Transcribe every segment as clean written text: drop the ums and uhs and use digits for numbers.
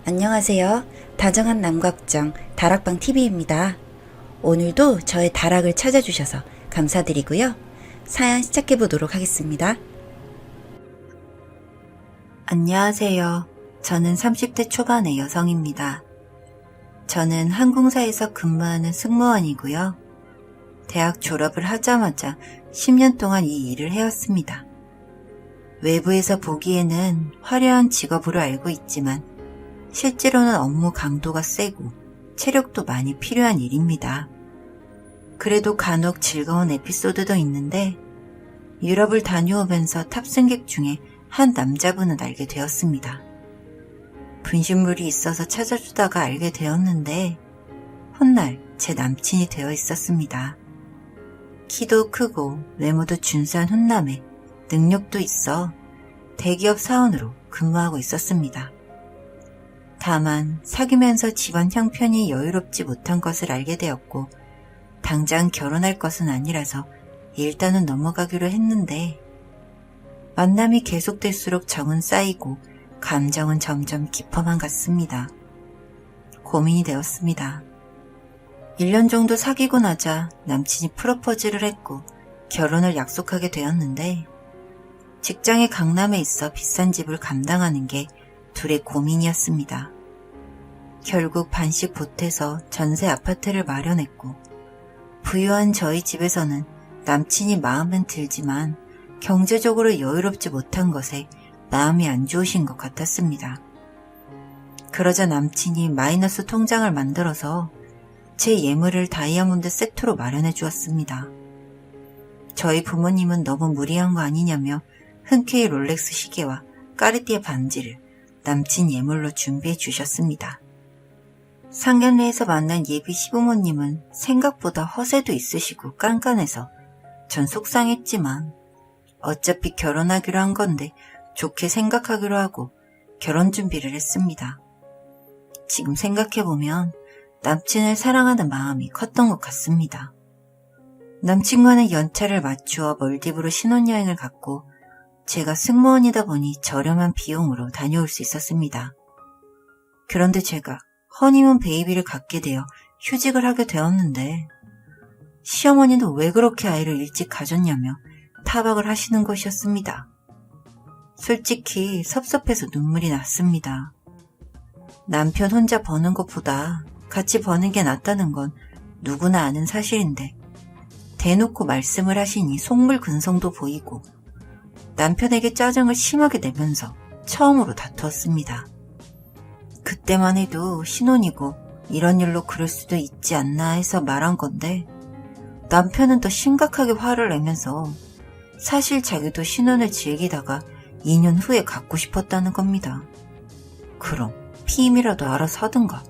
안녕하세요. 다정한 남걱정 다락방TV입니다. 오늘도 저의 다락을 찾아주셔서 감사드리고요. 사연 시작해보도록 하겠습니다. 안녕하세요. 저는 30대 초반의 여성입니다. 저는 항공사에서 근무하는 승무원이고요. 대학 졸업을 하자마자 10년 동안 이 일을 해왔습니다. 외부에서 보기에는 화려한 직업으로 알고 있지만 실제로는 업무 강도가 세고 체력도 많이 필요한 일입니다. 그래도 간혹 즐거운 에피소드도 있는데 유럽을 다녀오면서 탑승객 중에 한 남자분을 알게 되었습니다. 분신물이 있어서 찾아주다가 알게 되었는데 훗날 제 남친이 되어 있었습니다. 키도 크고 외모도 준수한 훈남에 능력도 있어 대기업 사원으로 근무하고 있었습니다. 다만 사귀면서 집안 형편이 여유롭지 못한 것을 알게 되었고 당장 결혼할 것은 아니라서 일단은 넘어가기로 했는데 만남이 계속될수록 정은 쌓이고 감정은 점점 깊어만 갔습니다. 고민이 되었습니다. 1년 정도 사귀고 나자 남친이 프로포즈를 했고 결혼을 약속하게 되었는데 직장이 강남에 있어 비싼 집을 감당하는 게 둘의 고민이었습니다. 결국 반씩 보태서 전세 아파트를 마련했고 부유한 저희 집에서는 남친이 마음엔 들지만 경제적으로 여유롭지 못한 것에 마음이 안 좋으신 것 같았습니다. 그러자 남친이 마이너스 통장을 만들어서 제 예물을 다이아몬드 세트로 마련해 주었습니다. 저희 부모님은 너무 무리한 거 아니냐며 흔쾌히 롤렉스 시계와 까르띠에 반지를 남친 예물로 준비해 주셨습니다. 상견례에서 만난 예비 시부모님은 생각보다 허세도 있으시고 깐깐해서 전 속상했지만 어차피 결혼하기로 한 건데 좋게 생각하기로 하고 결혼 준비를 했습니다. 지금 생각해보면 남친을 사랑하는 마음이 컸던 것 같습니다. 남친과는 연차를 맞추어 몰디브로 신혼여행을 갔고 제가 승무원이다 보니 저렴한 비용으로 다녀올 수 있었습니다. 그런데 제가 허니문 베이비를 갖게 되어 휴직을 하게 되었는데 시어머니는 왜 그렇게 아이를 일찍 가졌냐며 타박을 하시는 것이었습니다. 솔직히 섭섭해서 눈물이 났습니다. 남편 혼자 버는 것보다 같이 버는 게 낫다는 건 누구나 아는 사실인데 대놓고 말씀을 하시니 속물근성도 보이고 남편에게 짜증을 심하게 내면서 처음으로 다투었습니다. 그때만 해도 신혼이고 이런 일로 그럴 수도 있지 않나 해서 말한 건데 남편은 더 심각하게 화를 내면서 사실 자기도 신혼을 즐기다가 2년 후에 갖고 싶었다는 겁니다. 그럼 피임이라도 알아서 하든가.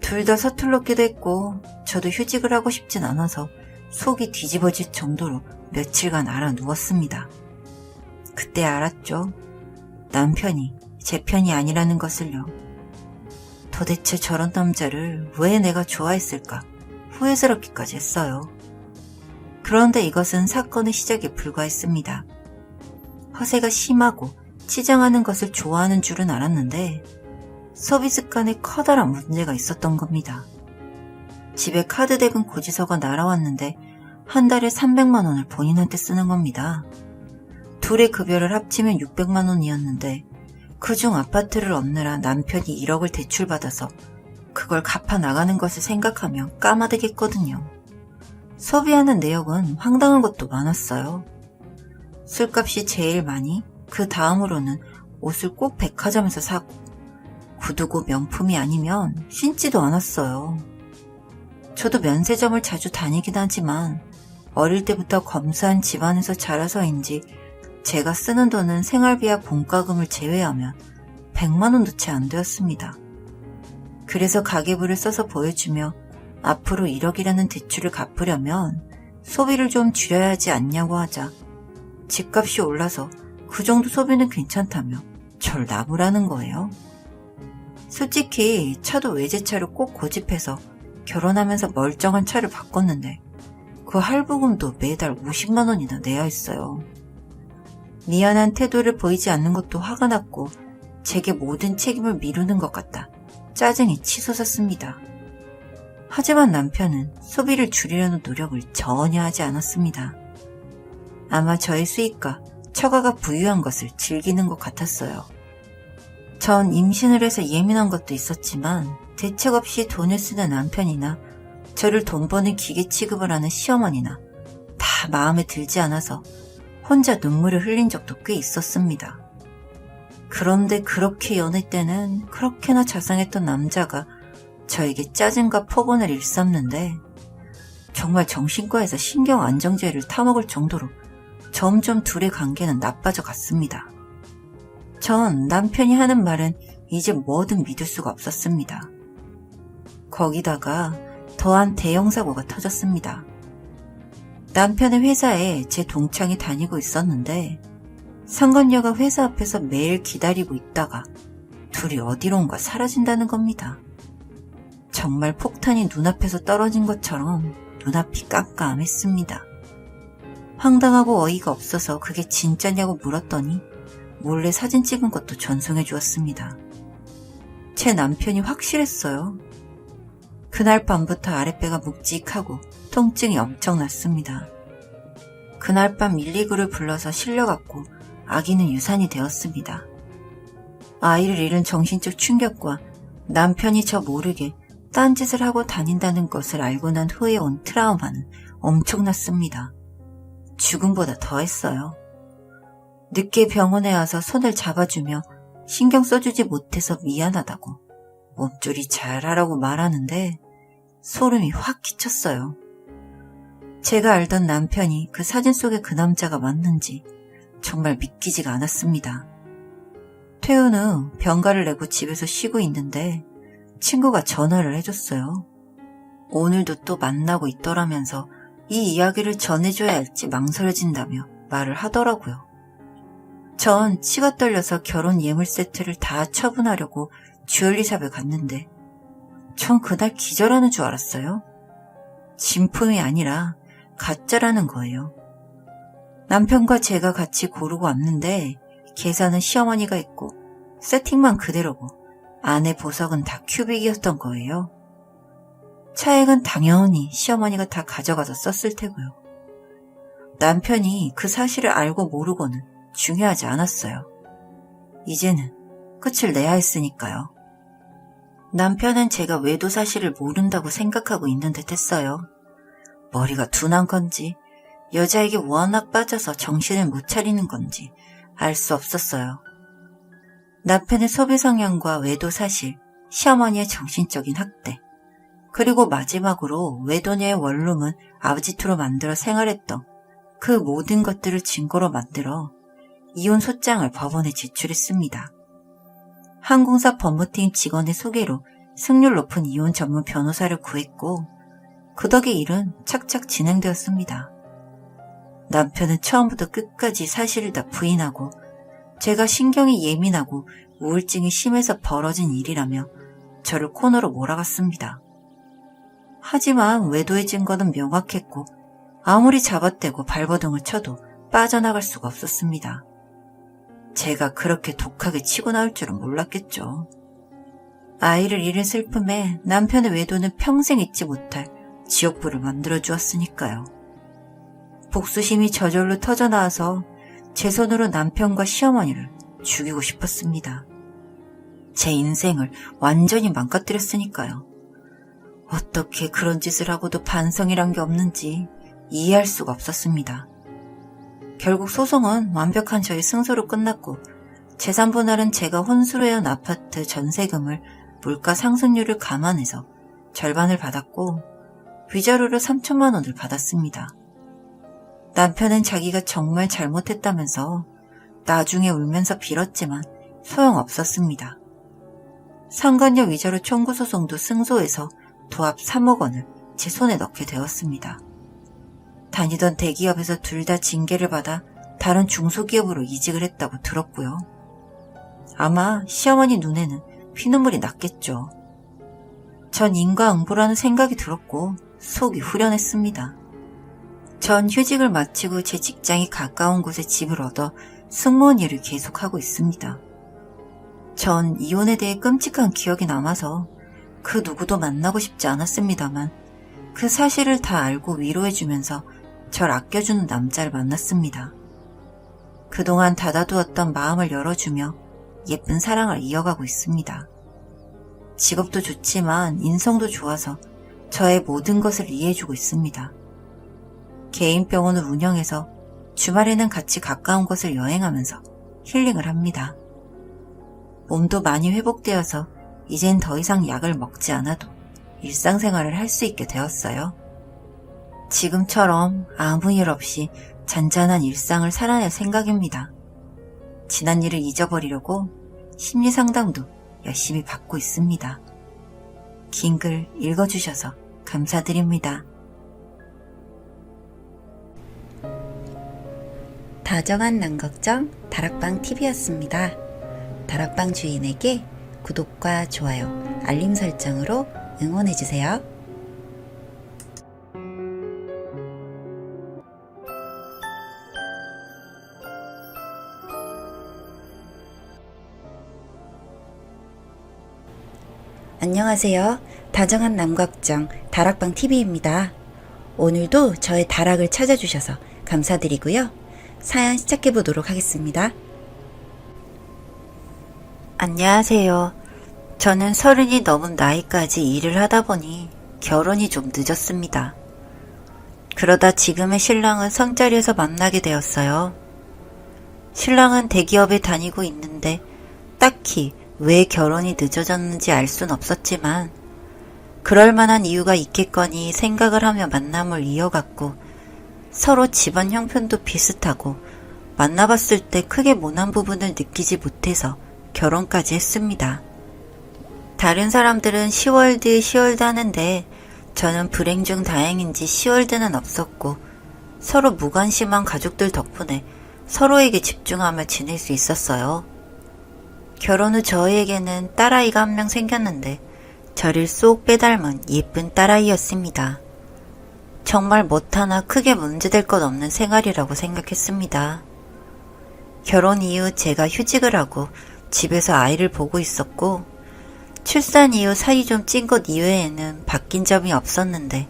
둘 다 서툴렀기도 했고 저도 휴직을 하고 싶진 않아서 속이 뒤집어질 정도로 며칠간 알아 누웠습니다. 그때 알았죠. 남편이 제 편이 아니라는 것을요. 도대체 저런 남자를 왜 내가 좋아했을까 후회스럽기까지 했어요. 그런데 이것은 사건의 시작에 불과했습니다. 허세가 심하고 치장하는 것을 좋아하는 줄은 알았는데 서비스 간에 커다란 문제가 있었던 겁니다. 집에 카드 대금 고지서가 날아왔는데 한 달에 300만 원을 본인한테 쓰는 겁니다. 둘의 급여를 합치면 600만 원이었는데 그중 아파트를 얻느라 남편이 1억을 대출받아서 그걸 갚아 나가는 것을 생각하면 까마득했거든요. 소비하는 내역은 황당한 것도 많았어요. 술값이 제일 많이, 그 다음으로는 옷을 꼭 백화점에서 사고 구두고 명품이 아니면 신지도 않았어요. 저도 면세점을 자주 다니긴 하지만 어릴 때부터 검소한 집안에서 자라서인지 제가 쓰는 돈은 생활비와 공과금을 제외하면 100만 원도 채 안 되었습니다. 그래서 가계부를 써서 보여주며 앞으로 1억이라는 대출을 갚으려면 소비를 좀 줄여야 하지 않냐고 하자 집값이 올라서 그 정도 소비는 괜찮다며 절 나무라는 거예요. 솔직히 차도 외제차를 꼭 고집해서 결혼하면서 멀쩡한 차를 바꿨는데 그 할부금도 매달 50만 원이나 내야 했어요. 미안한 태도를 보이지 않는 것도 화가 났고 제게 모든 책임을 미루는 것 같다 짜증이 치솟았습니다. 하지만 남편은 소비를 줄이려는 노력을 전혀 하지 않았습니다. 아마 저의 수입과 처가가 부유한 것을 즐기는 것 같았어요. 전 임신을 해서 예민한 것도 있었지만 대책 없이 돈을 쓰는 남편이나 저를 돈 버는 기계 취급을 하는 시어머니나 다 마음에 들지 않아서 혼자 눈물을 흘린 적도 꽤 있었습니다. 그런데 그렇게 연애 때는 그렇게나 자상했던 남자가 저에게 짜증과 폭언을 일삼는데 정말 정신과에서 신경안정제를 타먹을 정도로 점점 둘의 관계는 나빠져 갔습니다. 전 남편이 하는 말은 이제 뭐든 믿을 수가 없었습니다. 거기다가 더한 대형 사고가 터졌습니다. 남편의 회사에 제 동창이 다니고 있었는데 상간녀가 회사 앞에서 매일 기다리고 있다가 둘이 어디론가 사라진다는 겁니다. 정말 폭탄이 눈앞에서 떨어진 것처럼 눈앞이 깜깜했습니다. 황당하고 어이가 없어서 그게 진짜냐고 물었더니 몰래 사진 찍은 것도 전송해 주었습니다. 제 남편이 확실했어요. 그날 밤부터 아랫배가 묵직하고 통증이 엄청났습니다. 그날 밤 119를 불러서 실려갔고 아기는 유산이 되었습니다. 아이를 잃은 정신적 충격과 남편이 저 모르게 딴짓을 하고 다닌다는 것을 알고 난 후에 온 트라우마는 엄청났습니다. 죽음보다 더했어요. 늦게 병원에 와서 손을 잡아주며 신경 써주지 못해서 미안하다고 몸조리 잘하라고 말하는데 소름이 확 끼쳤어요. 제가 알던 남편이 그 사진 속의 그 남자가 맞는지 정말 믿기지가 않았습니다. 퇴원 후 병가를 내고 집에서 쉬고 있는데 친구가 전화를 해줬어요. 오늘도 또 만나고 있더라면서 이 이야기를 전해줘야 할지 망설여진다며 말을 하더라고요. 전 치가 떨려서 결혼 예물 세트를 다 처분하려고 주얼리샵에 갔는데 전 그날 기절하는 줄 알았어요. 진품이 아니라 가짜라는 거예요. 남편과 제가 같이 고르고 왔는데 계산은 시어머니가 했고 세팅만 그대로고 안에 보석은 다 큐빅이었던 거예요. 차액은 당연히 시어머니가 다 가져가서 썼을 테고요. 남편이 그 사실을 알고 모르고는 중요하지 않았어요. 이제는 끝을 내야 했으니까요. 남편은 제가 외도 사실을 모른다고 생각하고 있는 듯 했어요. 머리가 둔한 건지 여자에게 워낙 빠져서 정신을 못 차리는 건지 알 수 없었어요. 남편의 소비 성향과 외도 사실, 시어머니의 정신적인 학대, 그리고 마지막으로 외도녀의 원룸은 아버지투로 만들어 생활했던 그 모든 것들을 증거로 만들어 이혼 소장을 법원에 제출했습니다. 항공사 법무팀 직원의 소개로 승률 높은 이혼 전문 변호사를 구했고 그 덕에 일은 착착 진행되었습니다. 남편은 처음부터 끝까지 사실을 다 부인하고 제가 신경이 예민하고 우울증이 심해서 벌어진 일이라며 저를 코너로 몰아갔습니다. 하지만 외도의 증거는 명확했고 아무리 잡아떼고 발버둥을 쳐도 빠져나갈 수가 없었습니다. 제가 그렇게 독하게 치고 나올 줄은 몰랐겠죠. 아이를 잃은 슬픔에 남편의 외도는 평생 잊지 못할 지옥불을 만들어주었으니까요. 복수심이 저절로 터져나와서 제 손으로 남편과 시어머니를 죽이고 싶었습니다. 제 인생을 완전히 망가뜨렸으니까요. 어떻게 그런 짓을 하고도 반성이란 게 없는지 이해할 수가 없었습니다. 결국 소송은 완벽한 저의 승소로 끝났고 재산 분할은 제가 혼수로 해온 아파트 전세금을 물가 상승률을 감안해서 절반을 받았고 위자료로 3천만 원을 받았습니다. 남편은 자기가 정말 잘못했다면서 나중에 울면서 빌었지만 소용없었습니다. 상간녀 위자료 청구 소송도 승소해서 도합 3억 원을 제 손에 넣게 되었습니다. 다니던 대기업에서 둘 다 징계를 받아 다른 중소기업으로 이직을 했다고 들었고요. 아마 시어머니 눈에는 피눈물이 났겠죠. 전 인과응보라는 생각이 들었고 속이 후련했습니다. 전 휴직을 마치고 제 직장이 가까운 곳에 집을 얻어 승무원 일을 계속하고 있습니다. 전 이혼에 대해 끔찍한 기억이 남아서 그 누구도 만나고 싶지 않았습니다만 그 사실을 다 알고 위로해주면서 절 아껴주는 남자를 만났습니다. 그동안 닫아두었던 마음을 열어주며 예쁜 사랑을 이어가고 있습니다. 직업도 좋지만 인성도 좋아서 저의 모든 것을 이해해주고 있습니다. 개인 병원을 운영해서 주말에는 같이 가까운 곳을 여행하면서 힐링을 합니다. 몸도 많이 회복되어서 이젠 더 이상 약을 먹지 않아도 일상생활을 할 수 있게 되었어요. 지금처럼 아무 일 없이 잔잔한 일상을 살아낼 생각입니다. 지난 일을 잊어버리려고 심리상담도 열심히 받고 있습니다. 긴 글 읽어주셔서 감사드립니다. 다정한 남걱정 다락방TV였습니다. 다락방 주인에게 구독과 좋아요, 알림 설정으로 응원해주세요. 안녕하세요. 다정한 남걱정 다락방TV입니다. 오늘도 저의 다락을 찾아주셔서 감사드리고요. 사연 시작해보도록 하겠습니다. 안녕하세요. 저는 30이 넘은 나이까지 일을 하다 보니 결혼이 좀 늦었습니다. 그러다 지금의 신랑은 성자리에서 만나게 되었어요. 신랑은 대기업에 다니고 있는데 딱히 왜 결혼이 늦어졌는지 알 순 없었지만 그럴 만한 이유가 있겠거니 생각을 하며 만남을 이어갔고 서로 집안 형편도 비슷하고 만나봤을 때 크게 모난 부분을 느끼지 못해서 결혼까지 했습니다. 다른 사람들은 10월드 하는데 저는 불행 중 다행인지 10월드는 없었고 서로 무관심한 가족들 덕분에 서로에게 집중하며 지낼 수 있었어요. 결혼 후 저희에게는 딸아이가 한 명 생겼는데 저를 쏙 빼닮은 예쁜 딸아이였습니다. 정말 못하나 크게 문제될 것 없는 생활이라고 생각했습니다. 결혼 이후 제가 휴직을 하고 집에서 아이를 보고 있었고 출산 이후 살이 좀 찐 것 이외에는 바뀐 점이 없었는데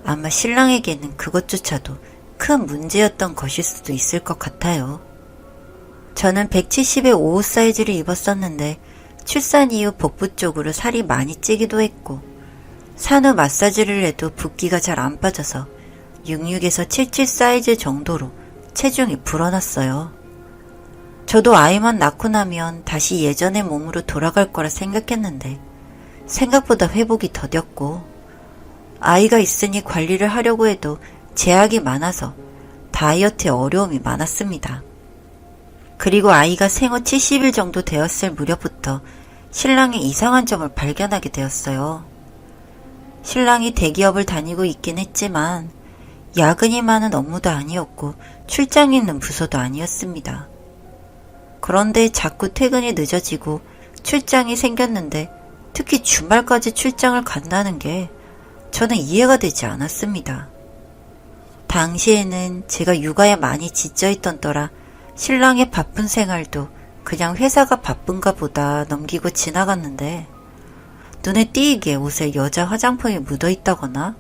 아마 신랑에게는 그것조차도 큰 문제였던 것일 수도 있을 것 같아요. 저는 170의 55 사이즈를 입었었는데 출산 이후 복부 쪽으로 살이 많이 찌기도 했고 산후 마사지를 해도 붓기가 잘 안 빠져서 66에서 77 사이즈 정도로 체중이 불어났어요. 저도 아이만 낳고 나면 다시 예전의 몸으로 돌아갈 거라 생각했는데 생각보다 회복이 더뎠고 아이가 있으니 관리를 하려고 해도 제약이 많아서 다이어트에 어려움이 많았습니다. 그리고 아이가 생후 70일 정도 되었을 무렵부터 신랑의 이상한 점을 발견하게 되었어요. 신랑이 대기업을 다니고 있긴 했지만 야근이 많은 업무도 아니었고 출장이 있는 부서도 아니었습니다. 그런데 자꾸 퇴근이 늦어지고 출장이 생겼는데 특히 주말까지 출장을 간다는 게 저는 이해가 되지 않았습니다. 당시에는 제가 육아에 많이 지쳐있던 터라 신랑의 바쁜 생활도 그냥 회사가 바쁜가 보다 넘기고 지나갔는데 눈에 띄게 옷에 여자 화장품이 묻어있다거나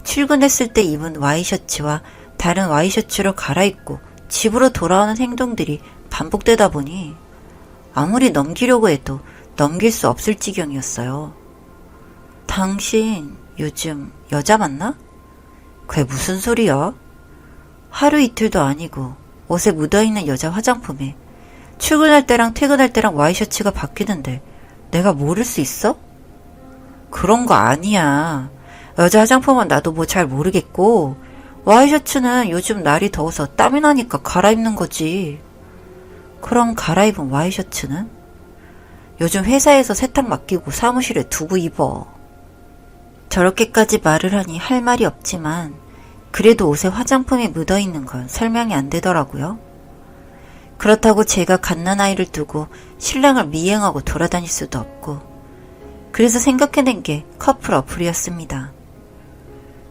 출근했을 때 입은 와이셔츠와 다른 와이셔츠로 갈아입고 집으로 돌아오는 행동들이 반복되다 보니 아무리 넘기려고 해도 넘길 수 없을 지경이었어요. 당신 요즘 여자 만나? 그게 무슨 소리야? 하루 이틀도 아니고 옷에 묻어있는 여자 화장품에 출근할 때랑 퇴근할 때랑 와이셔츠가 바뀌는데 내가 모를 수 있어? 그런 거 아니야. 여자 화장품은 나도 뭐 잘 모르겠고 와이셔츠는 요즘 날이 더워서 땀이 나니까 갈아입는 거지. 그럼 갈아입은 와이셔츠는? 요즘 회사에서 세탁 맡기고 사무실에 두고 입어. 저렇게까지 말을 하니 할 말이 없지만 그래도 옷에 화장품이 묻어있는 건 설명이 안 되더라고요. 그렇다고 제가 갓난아이를 두고 신랑을 미행하고 돌아다닐 수도 없고 그래서 생각해낸 게 커플 어플이었습니다.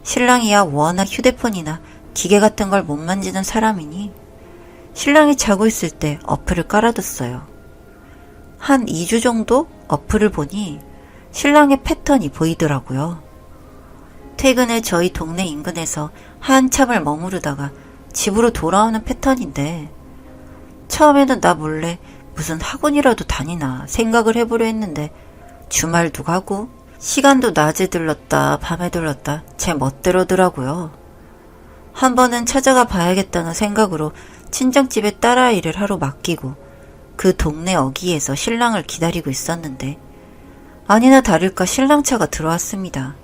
신랑이야 워낙 휴대폰이나 기계 같은 걸 못 만지는 사람이니 신랑이 자고 있을 때 어플을 깔아뒀어요. 한 2주 정도 어플을 보니 신랑의 패턴이 보이더라고요. 퇴근에 저희 동네 인근에서 한참을 머무르다가 집으로 돌아오는 패턴인데 처음에는 나 몰래 무슨 학원이라도 다니나 생각을 해보려 했는데 주말도 가고 시간도 낮에 들렀다 밤에 들렀다 제 멋대로더라고요. 한 번은 찾아가 봐야겠다는 생각으로 친정집에 딸아이를 하루 맡기고 그 동네 어귀에서 신랑을 기다리고 있었는데 아니나 다를까 신랑 차가 들어왔습니다.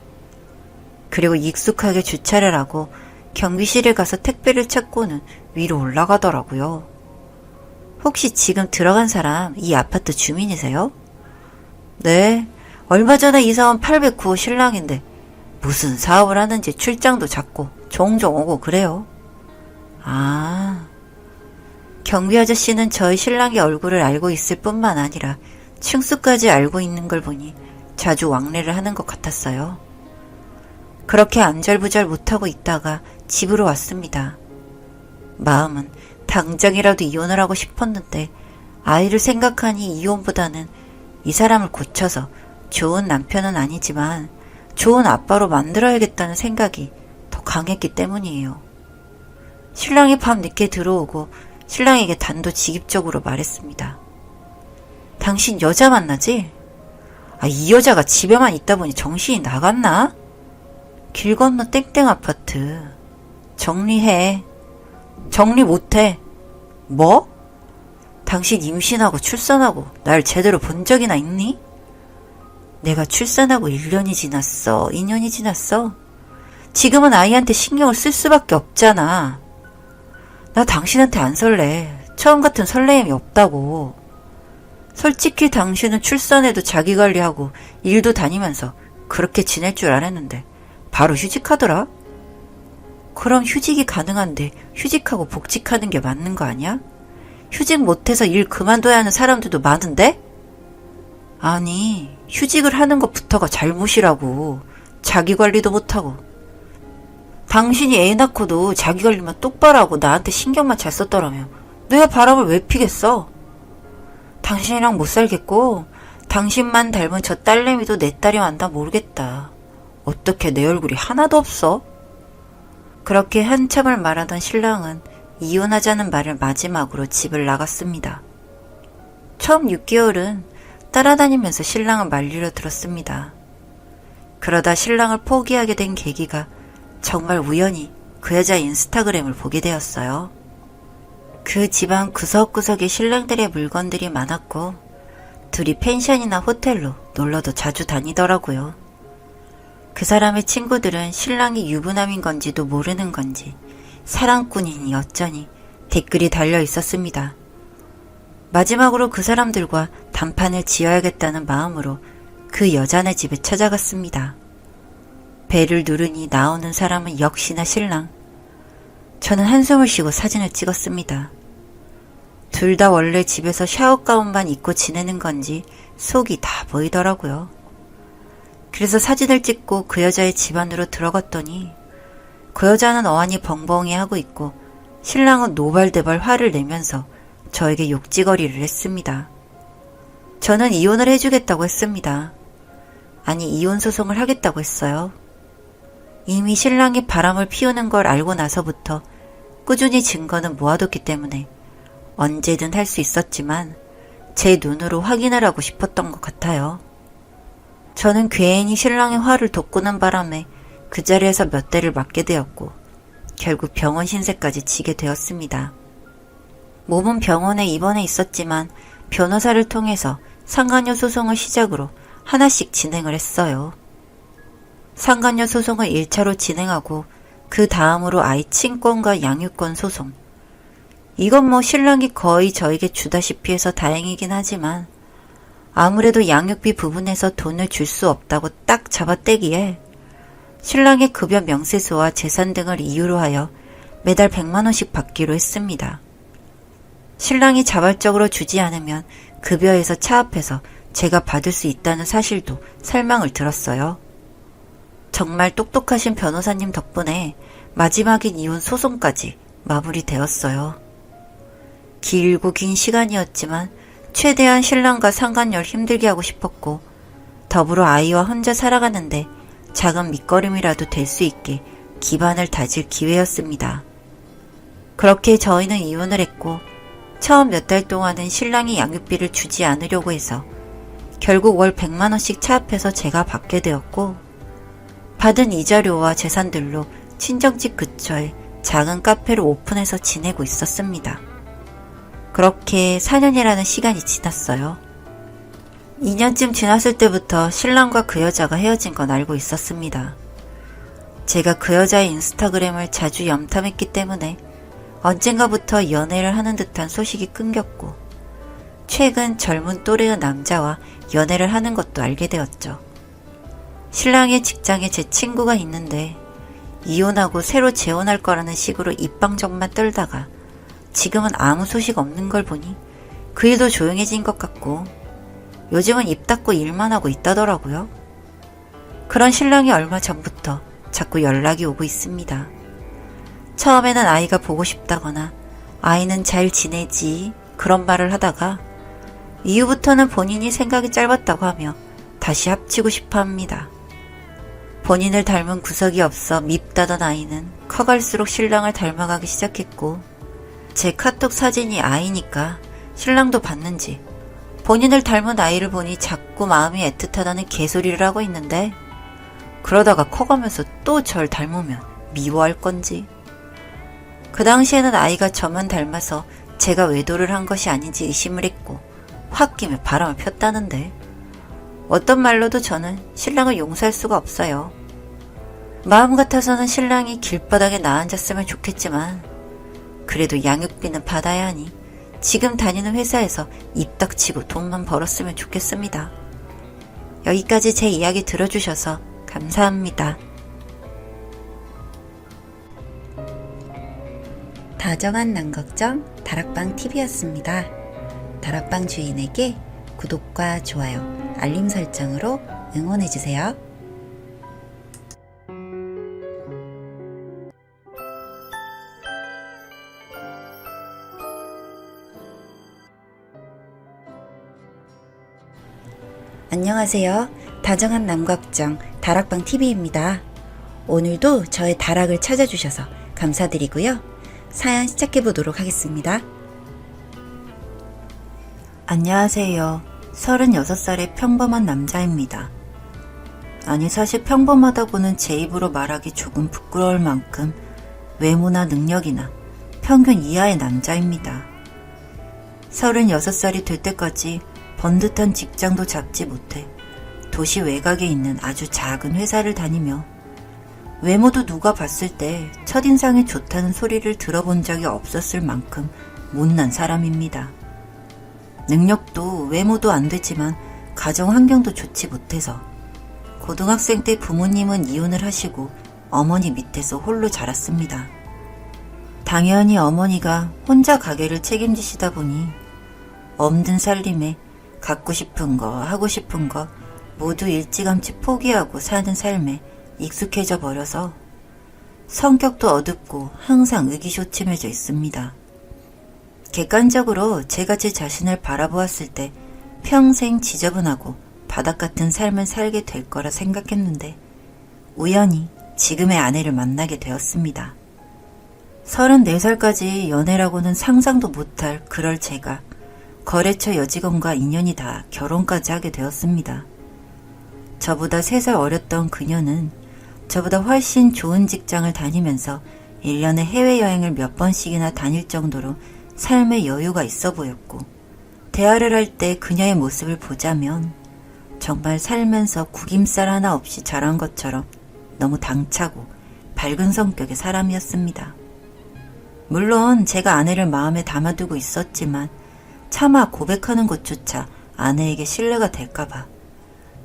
그리고 익숙하게 주차를 하고 경비실에 가서 택배를 찾고는 위로 올라가더라고요. 혹시 지금 들어간 사람 이 아파트 주민이세요? 네, 얼마 전에 이사 온 809호 신랑인데 무슨 사업을 하는지 출장도 잡고 종종 오고 그래요. 아, 경비 아저씨는 저희 신랑의 얼굴을 알고 있을 뿐만 아니라 층수까지 알고 있는 걸 보니 자주 왕래를 하는 것 같았어요. 그렇게 안절부절 못하고 있다가 집으로 왔습니다. 마음은 당장이라도 이혼을 하고 싶었는데 아이를 생각하니 이혼보다는 이 사람을 고쳐서 좋은 남편은 아니지만 좋은 아빠로 만들어야겠다는 생각이 더 강했기 때문이에요. 신랑이 밤 늦게 들어오고 신랑에게 단도직입적으로 말했습니다. 당신 여자 만나지? 이 여자가 집에만 있다 보니 정신이 나갔나? 길 건너 땡땡 아파트. 정리해. 정리 못해. 뭐? 당신 임신하고 출산하고 날 제대로 본 적이나 있니? 내가 출산하고 1년이 지났어. 2년이 지났어. 지금은 아이한테 신경을 쓸 수밖에 없잖아. 나 당신한테 안 설레. 처음 같은 설레임이 없다고. 솔직히 당신은 출산해도 자기관리하고 일도 다니면서 그렇게 지낼 줄 알았는데 바로 휴직하더라? 그럼 휴직이 가능한데 휴직하고 복직하는 게 맞는 거 아니야? 휴직 못해서 일 그만둬야 하는 사람들도 많은데? 아니, 휴직을 하는 것부터가 잘못이라고. 자기관리도 못하고. 당신이 애 낳고도 자기관리만 똑바로 하고 나한테 신경만 잘 썼더라면 내가 바람을 왜 피겠어? 당신이랑 못 살겠고 당신만 닮은 저 딸내미도 내 딸이 맞나 모르겠다. 어떻게 내 얼굴이 하나도 없어? 그렇게 한참을 말하던 신랑은 이혼하자는 말을 마지막으로 집을 나갔습니다. 처음 6개월은 따라다니면서 신랑을 말리려 들었습니다. 그러다 신랑을 포기하게 된 계기가 정말 우연히 그 여자 인스타그램을 보게 되었어요. 그 집안 구석구석에 신랑들의 물건들이 많았고 둘이 펜션이나 호텔로 놀러도 자주 다니더라고요. 그 사람의 친구들은 신랑이 유부남인 건지도 모르는 건지 사랑꾼이니 어쩌니 댓글이 달려 있었습니다. 마지막으로 그 사람들과 단판을 지어야겠다는 마음으로 그 여자네 집에 찾아갔습니다. 배를 누르니 나오는 사람은 역시나 신랑. 저는 한숨을 쉬고 사진을 찍었습니다. 둘 다 원래 집에서 샤워 가운만 입고 지내는 건지 속이 다 보이더라고요. 그래서 사진을 찍고 그 여자의 집 안으로 들어갔더니 그 여자는 어안이 벙벙해 하고 있고 신랑은 노발대발 화를 내면서 저에게 욕지거리를 했습니다. 저는 이혼을 해주겠다고 했습니다. 아니, 이혼 소송을 하겠다고 했어요. 이미 신랑이 바람을 피우는 걸 알고 나서부터 꾸준히 증거는 모아뒀기 때문에 언제든 할 수 있었지만 제 눈으로 확인을 하고 싶었던 것 같아요. 저는 괜히 신랑의 화를 돋구는 바람에 그 자리에서 몇 대를 맞게 되었고 결국 병원 신세까지 지게 되었습니다. 몸은 병원에 입원해 있었지만 변호사를 통해서 상간녀 소송을 시작으로 하나씩 진행을 했어요. 상간녀 소송을 1차로 진행하고 그 다음으로 아이 친권과 양육권 소송. 이건 뭐 신랑이 거의 저에게 주다시피 해서 다행이긴 하지만 아무래도 양육비 부분에서 돈을 줄 수 없다고 딱 잡아떼기에 신랑의 급여 명세서와 재산 등을 이유로 하여 매달 100만 원씩 받기로 했습니다. 신랑이 자발적으로 주지 않으면 급여에서 차압해서 제가 받을 수 있다는 사실도 설명을 들었어요. 정말 똑똑하신 변호사님 덕분에 마지막인 이혼 소송까지 마무리되었어요. 길고 긴 시간이었지만 최대한 신랑과 상간녀를 힘들게 하고 싶었고 더불어 아이와 혼자 살아가는데 작은 밑거름이라도 될 수 있게 기반을 다질 기회였습니다. 그렇게 저희는 이혼을 했고 처음 몇 달 동안은 신랑이 양육비를 주지 않으려고 해서 결국 월 100만 원씩 차압해서 제가 받게 되었고 받은 이자료와 재산들로 친정집 근처에 작은 카페를 오픈해서 지내고 있었습니다. 그렇게 4년이라는 시간이 지났어요. 2년쯤 지났을 때부터 신랑과 그 여자가 헤어진 건 알고 있었습니다. 제가 그 여자의 인스타그램을 자주 염탐했기 때문에 언젠가부터 연애를 하는 듯한 소식이 끊겼고 최근 젊은 또래의 남자와 연애를 하는 것도 알게 되었죠. 신랑의 직장에 제 친구가 있는데 이혼하고 새로 재혼할 거라는 식으로 입방정만 떨다가 지금은 아무 소식 없는 걸 보니 그 일도 조용해진 것 같고 요즘은 입 닫고 일만 하고 있다더라고요. 그런 신랑이 얼마 전부터 자꾸 연락이 오고 있습니다. 처음에는 아이가 보고 싶다거나 아이는 잘 지내지 그런 말을 하다가 이후부터는 본인이 생각이 짧았다고 하며 다시 합치고 싶어 합니다. 본인을 닮은 구석이 없어 밉다던 아이는 커갈수록 신랑을 닮아가기 시작했고 제 카톡 사진이 아이니까 신랑도 봤는지 본인을 닮은 아이를 보니 자꾸 마음이 애틋하다는 개소리를 하고 있는데 그러다가 커가면서 또 절 닮으면 미워할 건지 그 당시에는 아이가 저만 닮아서 제가 외도를 한 것이 아닌지 의심을 했고 홧김에 바람을 폈다는데 어떤 말로도 저는 신랑을 용서할 수가 없어요. 마음 같아서는 신랑이 길바닥에 나앉았으면 좋겠지만 그래도 양육비는 받아야 하니 지금 다니는 회사에서 입 닥치고 돈만 벌었으면 좋겠습니다. 여기까지 제 이야기 들어주셔서 감사합니다. 다정한 남걱정 다락방TV였습니다. 다락방 주인에게 구독과 좋아요, 알림 설정으로 응원해주세요. 안녕하세요. 다정한 남걱정 다락방TV입니다. 오늘도 저의 다락을 찾아주셔서 감사드리고요. 사연 시작해보도록 하겠습니다. 안녕하세요. 36살의 평범한 남자입니다. 아니 사실 평범하다고는 제 입으로 말하기 조금 부끄러울 만큼 외모나 능력이나 평균 이하의 남자입니다. 36살이 될 때까지 번듯한 직장도 잡지 못해 도시 외곽에 있는 아주 작은 회사를 다니며 외모도 누가 봤을 때 첫인상이 좋다는 소리를 들어본 적이 없었을 만큼 못난 사람입니다. 능력도 외모도 안 되지만 가정 환경도 좋지 못해서 고등학생 때 부모님은 이혼을 하시고 어머니 밑에서 홀로 자랐습니다. 당연히 어머니가 혼자 가게를 책임지시다 보니 없는 살림에 갖고 싶은 거, 하고 싶은 거 모두 일찌감치 포기하고 사는 삶에 익숙해져 버려서 성격도 어둡고 항상 의기소침해져 있습니다. 객관적으로 제가 제 자신을 바라보았을 때 평생 지저분하고 바닥 같은 삶을 살게 될 거라 생각했는데 우연히 지금의 아내를 만나게 되었습니다. 34살까지 연애라고는 상상도 못할 그럴 제가 거래처 여직원과 인연이 다 결혼까지 하게 되었습니다. 저보다 3살 어렸던 그녀는 저보다 훨씬 좋은 직장을 다니면서 1년에 해외여행을 몇 번씩이나 다닐 정도로 삶의 여유가 있어 보였고 대화를 할 때 그녀의 모습을 보자면 정말 살면서 구김살 하나 없이 자란 것처럼 너무 당차고 밝은 성격의 사람이었습니다. 물론 제가 아내를 마음에 담아두고 있었지만 차마 고백하는 것조차 아내에게 신뢰가 될까봐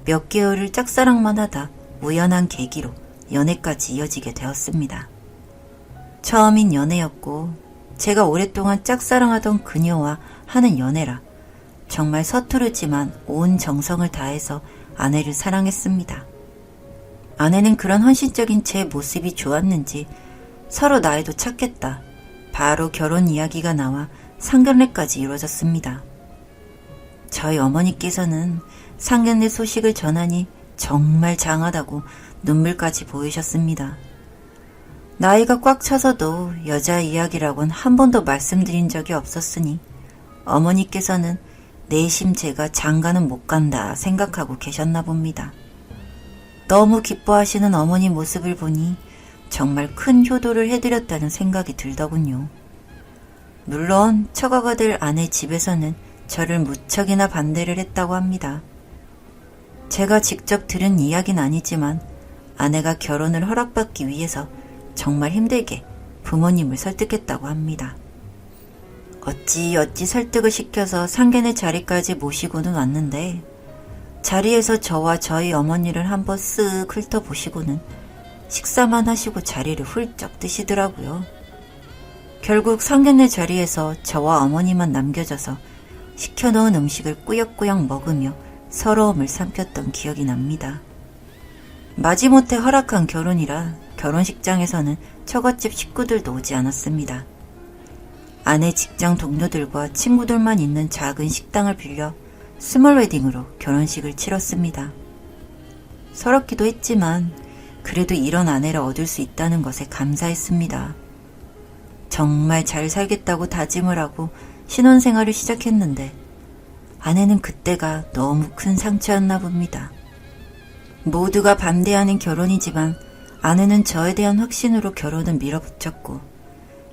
몇 개월을 짝사랑만 하다 우연한 계기로 연애까지 이어지게 되었습니다. 처음인 연애였고 제가 오랫동안 짝사랑하던 그녀와 하는 연애라 정말 서투르지만 온 정성을 다해서 아내를 사랑했습니다. 아내는 그런 헌신적인 제 모습이 좋았는지 서로 나이도 착했다. 바로 결혼 이야기가 나와 상견례까지 이루어졌습니다. 저희 어머니께서는 상견례 소식을 전하니 정말 장하다고 눈물까지 보이셨습니다. 나이가 꽉 차서도 여자 이야기라곤 한 번도 말씀드린 적이 없었으니 어머니께서는 내심 제가 장가는 못 간다 생각하고 계셨나 봅니다. 너무 기뻐하시는 어머니 모습을 보니 정말 큰 효도를 해드렸다는 생각이 들더군요. 물론 처가가 될 아내 집에서는 저를 무척이나 반대를 했다고 합니다. 제가 직접 들은 이야기는 아니지만 아내가 결혼을 허락받기 위해서 정말 힘들게 부모님을 설득했다고 합니다. 어찌 설득을 시켜서 상견례 자리까지 모시고는 왔는데 자리에서 저와 저희 어머니를 한번 쓱 훑어보시고는 식사만 하시고 자리를 훌쩍 뜨시더라고요. 결국 상견례 자리에서 저와 어머니만 남겨져서 시켜놓은 음식을 꾸역꾸역 먹으며 서러움을 삼켰던 기억이 납니다. 마지못해 허락한 결혼이라 결혼식장에서는 처갓집 식구들도 오지 않았습니다. 아내 직장 동료들과 친구들만 있는 작은 식당을 빌려 스몰 웨딩으로 결혼식을 치렀습니다. 서럽기도 했지만 그래도 이런 아내를 얻을 수 있다는 것에 감사했습니다. 정말 잘 살겠다고 다짐을 하고 신혼생활을 시작했는데 아내는 그때가 너무 큰 상처였나 봅니다. 모두가 반대하는 결혼이지만 아내는 저에 대한 확신으로 결혼을 밀어붙였고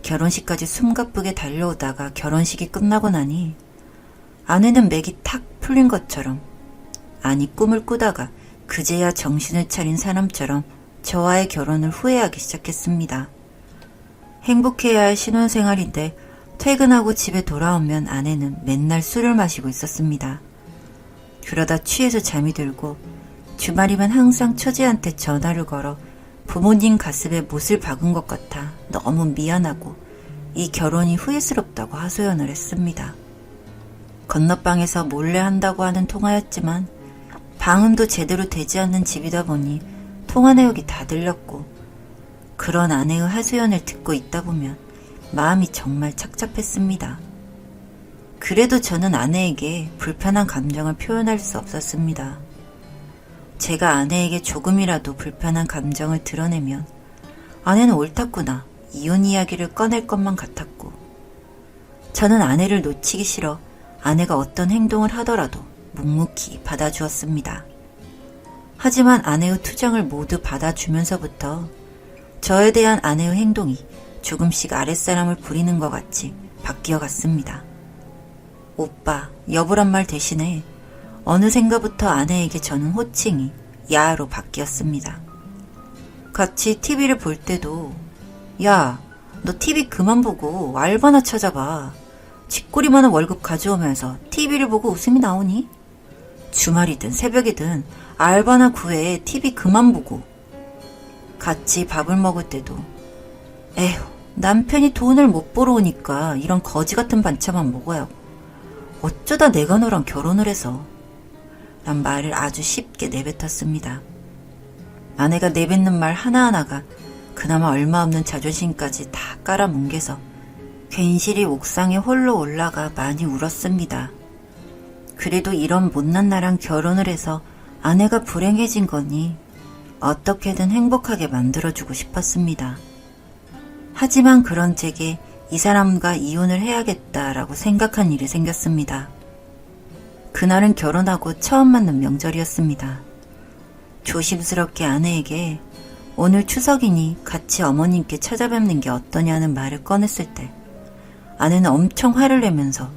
결혼식까지 숨가쁘게 달려오다가 결혼식이 끝나고 나니 아내는 맥이 탁 풀린 것처럼, 아니 꿈을 꾸다가 그제야 정신을 차린 사람처럼 저와의 결혼을 후회하기 시작했습니다. 행복해야 할 신혼생활인데 퇴근하고 집에 돌아오면 아내는 맨날 술을 마시고 있었습니다. 그러다 취해서 잠이 들고 주말이면 항상 처제한테 전화를 걸어 부모님 가슴에 못을 박은 것 같아 너무 미안하고 이 결혼이 후회스럽다고 하소연을 했습니다. 건너방에서 몰래 한다고 하는 통화였지만 방음도 제대로 되지 않는 집이다 보니 통화 내역이 다 들렸고 그런 아내의 하소연을 듣고 있다 보면 마음이 정말 착잡했습니다. 그래도 저는 아내에게 불편한 감정을 표현할 수 없었습니다. 제가 아내에게 조금이라도 불편한 감정을 드러내면 아내는 옳았구나 이혼 이야기를 꺼낼 것만 같았고 저는 아내를 놓치기 싫어 아내가 어떤 행동을 하더라도 묵묵히 받아주었습니다. 하지만 아내의 투정을 모두 받아주면서부터 저에 대한 아내의 행동이 조금씩 아랫사람을 부리는 것 같이 바뀌어 갔습니다. 오빠, 여보란 말 대신에 어느샌가부터 아내에게 저는 호칭이 야로 바뀌었습니다. 같이 TV를 볼 때도 야, 너 TV 그만 보고 알바나 찾아봐. 쥐꼬리 많은 월급 가져오면서 TV를 보고 웃음이 나오니? 주말이든 새벽이든 알바나 구해 TV 그만 보고. 같이 밥을 먹을 때도 에휴, 남편이 돈을 못 벌어오니까 이런 거지 같은 반찬만 먹어야 어쩌다 내가 너랑 결혼을 해서 란 말을 아주 쉽게 내뱉었습니다. 아내가 내뱉는 말 하나하나가 그나마 얼마 없는 자존심까지 다 깔아뭉개서 괜시리 옥상에 홀로 올라가 많이 울었습니다. 그래도 이런 못난 나랑 결혼을 해서 아내가 불행해진 거니 어떻게든 행복하게 만들어주고 싶었습니다. 하지만 그런 제게 이 사람과 이혼을 해야겠다라고 생각한 일이 생겼습니다. 그날은 결혼하고 처음 만난 명절이었습니다. 조심스럽게 아내에게 오늘 추석이니 같이 어머님께 찾아뵙는 게 어떠냐는 말을 꺼냈을 때 아내는 엄청 화를 내면서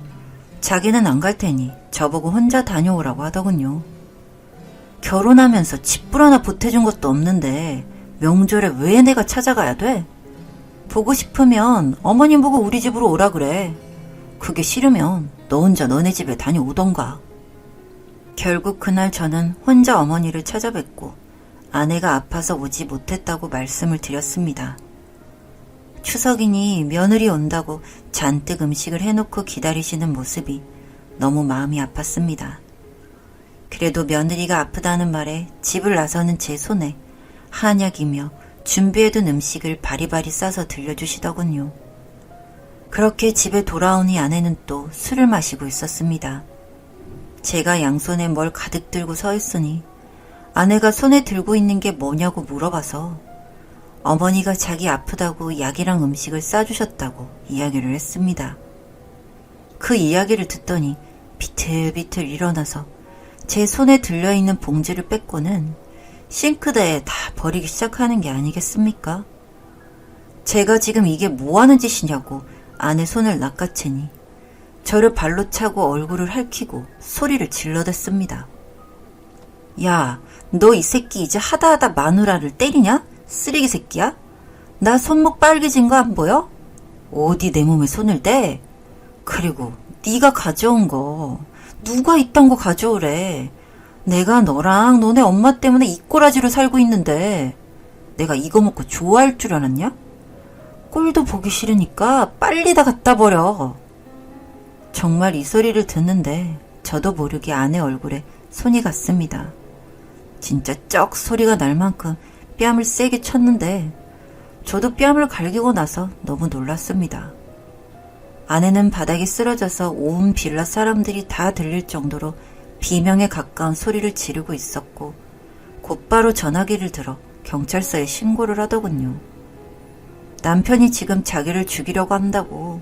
자기는 안 갈 테니 저보고 혼자 다녀오라고 하더군요. 결혼하면서 집불 하나 보태준 것도 없는데 명절에 왜 내가 찾아가야 돼? 보고 싶으면 어머님 보고 우리 집으로 오라 그래. 그게 싫으면 너 혼자 너네 집에 다녀오던가. 결국 그날 저는 혼자 어머니를 찾아뵙고 아내가 아파서 오지 못했다고 말씀을 드렸습니다. 추석이니 며느리 온다고 잔뜩 음식을 해놓고 기다리시는 모습이 너무 마음이 아팠습니다. 그래도 며느리가 아프다는 말에 집을 나서는 제 손에 한약이며 준비해둔 음식을 바리바리 싸서 들려주시더군요. 그렇게 집에 돌아오니 아내는 또 술을 마시고 있었습니다. 제가 양손에 뭘 가득 들고 서 있으니 아내가 손에 들고 있는 게 뭐냐고 물어봐서 어머니가 자기 아프다고 약이랑 음식을 싸주셨다고 이야기를 했습니다. 그 이야기를 듣더니 비틀비틀 일어나서 제 손에 들려있는 봉지를 뺏고는 싱크대에 다 버리기 시작하는 게 아니겠습니까? 제가 지금 이게 뭐하는 짓이냐고 아내 손을 낚아채니 저를 발로 차고 얼굴을 핥히고 소리를 질러댔습니다. 야, 너 이 새끼 이제 하다하다 마누라를 때리냐? 쓰레기 새끼야? 나 손목 빨개진 거 안 보여? 어디 내 몸에 손을 대? 그리고 네가 가져온 거 누가 이딴 거 가져오래. 내가 너랑 너네 엄마 때문에 이 꼬라지로 살고 있는데 내가 이거 먹고 좋아할 줄 알았냐? 꼴도 보기 싫으니까 빨리 다 갖다 버려. 정말 이 소리를 듣는데 저도 모르게 아내 얼굴에 손이 갔습니다. 진짜 쩍 소리가 날 만큼 뺨을 세게 쳤는데 저도 뺨을 갈기고 나서 너무 놀랐습니다. 아내는 바닥에 쓰러져서 온 빌라 사람들이 다 들릴 정도로 비명에 가까운 소리를 지르고 있었고 곧바로 전화기를 들어 경찰서에 신고를 하더군요. 남편이 지금 자기를 죽이려고 한다고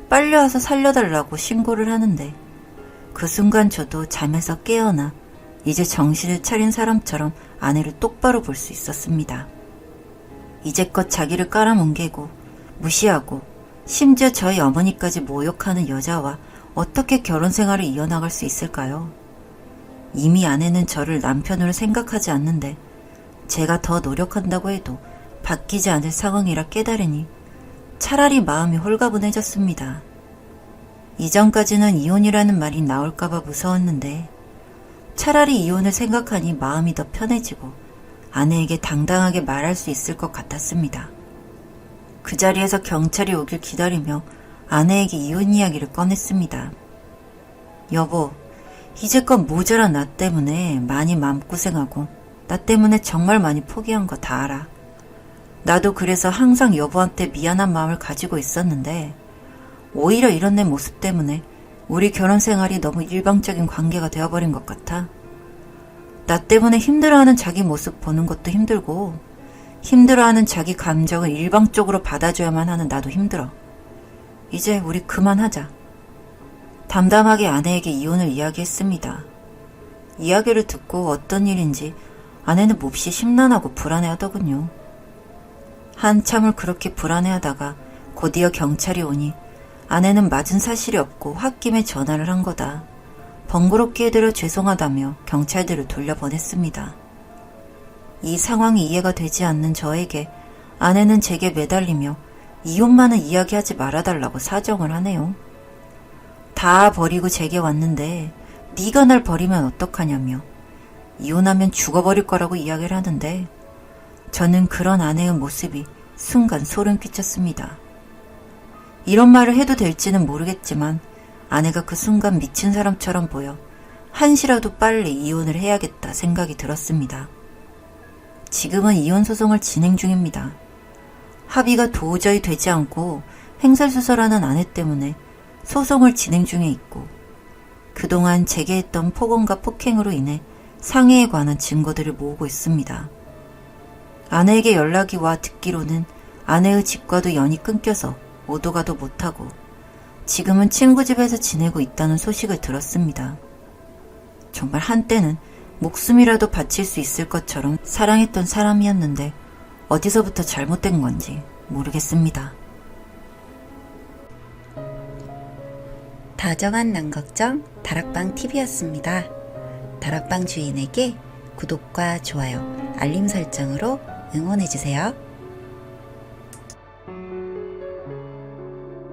빨리 와서 살려달라고 신고를 하는데 그 순간 저도 잠에서 깨어나 이제 정신을 차린 사람처럼 아내를 똑바로 볼 수 있었습니다. 이제껏 자기를 깔아뭉개고 무시하고 심지어 저희 어머니까지 모욕하는 여자와 어떻게 결혼 생활을 이어나갈 수 있을까요? 이미 아내는 저를 남편으로 생각하지 않는데 제가 더 노력한다고 해도 바뀌지 않을 상황이라 깨달으니 차라리 마음이 홀가분해졌습니다. 이전까지는 이혼이라는 말이 나올까봐 무서웠는데 차라리 이혼을 생각하니 마음이 더 편해지고 아내에게 당당하게 말할 수 있을 것 같았습니다. 그 자리에서 경찰이 오길 기다리며 아내에게 이혼 이야기를 꺼냈습니다. 여보, 이제껏 모자란 나 때문에 많이 마음고생하고 나 때문에 정말 많이 포기한 거 다 알아. 나도 그래서 항상 여보한테 미안한 마음을 가지고 있었는데 오히려 이런 내 모습 때문에 우리 결혼 생활이 너무 일방적인 관계가 되어버린 것 같아. 나 때문에 힘들어하는 자기 모습 보는 것도 힘들고 힘들어하는 자기 감정을 일방적으로 받아줘야만 하는 나도 힘들어. 이제 우리 그만하자. 담담하게 아내에게 이혼을 이야기했습니다. 이야기를 듣고 어떤 일인지 아내는 몹시 심란하고 불안해하더군요. 한참을 그렇게 불안해하다가 곧이어 경찰이 오니 아내는 맞은 사실이 없고 홧김에 전화를 한 거다. 번거롭게 해드려 죄송하다며 경찰들을 돌려보냈습니다. 이 상황이 이해가 되지 않는 저에게 아내는 제게 매달리며 이혼만은 이야기하지 말아달라고 사정을 하네요. 다 버리고 제게 왔는데 네가 날 버리면 어떡하냐며 이혼하면 죽어버릴 거라고 이야기를 하는데 저는 그런 아내의 모습이 순간 소름 끼쳤습니다. 이런 말을 해도 될지는 모르겠지만 아내가 그 순간 미친 사람처럼 보여 한시라도 빨리 이혼을 해야겠다 생각이 들었습니다. 지금은 이혼 소송을 진행 중입니다. 합의가 도저히 되지 않고 횡설수설하는 아내 때문에 소송을 진행 중에 있고 그동안 제게 했던 폭언과 폭행으로 인해 상해에 관한 증거들을 모으고 있습니다. 아내에게 연락이 와 듣기로는 아내의 집과도 연이 끊겨서 오도 가도 못하고 지금은 친구 집에서 지내고 있다는 소식을 들었습니다. 정말 한때는 목숨이라도 바칠 수 있을 것처럼 사랑했던 사람이었는데 어디서부터 잘못된 건지 모르겠습니다. 다정한 남걱정 다락방TV였습니다. 다락방 주인에게 구독과 좋아요, 알림 설정으로 응원해주세요.